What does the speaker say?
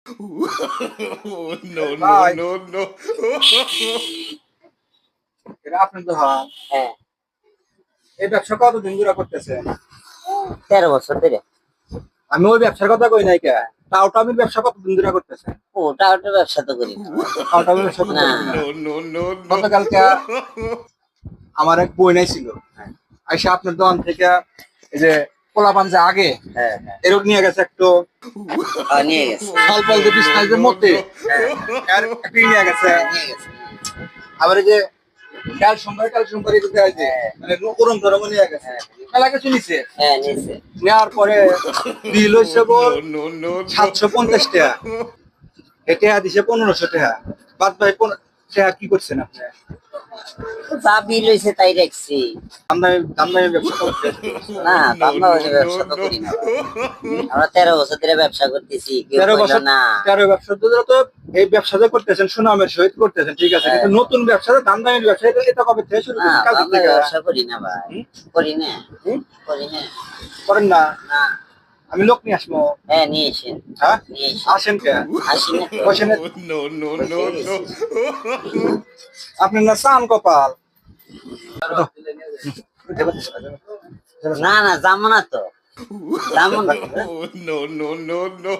Oh, no, no, ভাই no, no. এটা আপনার তো হয় হ্যাঁ, এই ব্যবসা কতদিন ধরে করতেছেন? 13 বছর ধরে। আমি ওই ব্যবসার কথা কই নাই কে, টাউটামির ব্যবসা কতদিন ধরে করতেছেন? ওটা ওটা ব্যবসা তো করি না ভাই। টাউটামির ব্যবসা না। করতেছেন না? No, no, no, no. গতকালকে আমার এক বই নাই ছিল, আইসা আপনার দোকান থেকে এই যে পোলাপান যে আগে হ্যাঁ, হ্যাঁ। এরকম নিয়ে গেছে একটু নিয়ে গেছে। ফল ফল যে বিস্তারিতের মধ্যে আর একটু নিয়ে গেছে। নিয়ে গেছে। আবার এই যে ক্যালসিয়াম করে দিতে আছে মানে ওরম ধরম নিয়ে গেছে, মেলা কিছু নিছে। হ্যাঁ, নিয়েছে। নেওয়ার পরে বিল হইছে বল No, no, no. 750 টাকা, এটা দিছে 1500 টাকা। বাদ ভাই টাকা কি করছেন আপনি? যা বিল হয়েছে তাই রাখছি। দাম দামি ব্যবসা করছেন? না, No, আমরা no, ওই ব্যবসা তো no, করি না ভাই। no. আমরা 13 বছর ধরে ব্যবসা করতেছি, কেউ 13 কইলো বছর না। 13 ব্যবসা তো এই ব্যবসাটা করতেছেন সুনামের সহিত করতেছেন, ঠিক আছে, কিন্তু নতুন ব্যবসাটা দাম দামি ব্যবসা এটা কবে থেকে শুরু না, করছেন? কাল আমরা থেকে ব্যবসা করি না ভাই। করি না। করি না। করেন না? না। আমি লোক নিয়ে আসবো। হ্যাঁ, নিয়ে এসেন। হ্যাঁ নিয়ে এসেন। আসেন কে? আসি না। বসেন। No, no, no, no. আপনার না চান কপাল। না, না, যাবো না তো। যাবো না। Oh, no, no, no, no.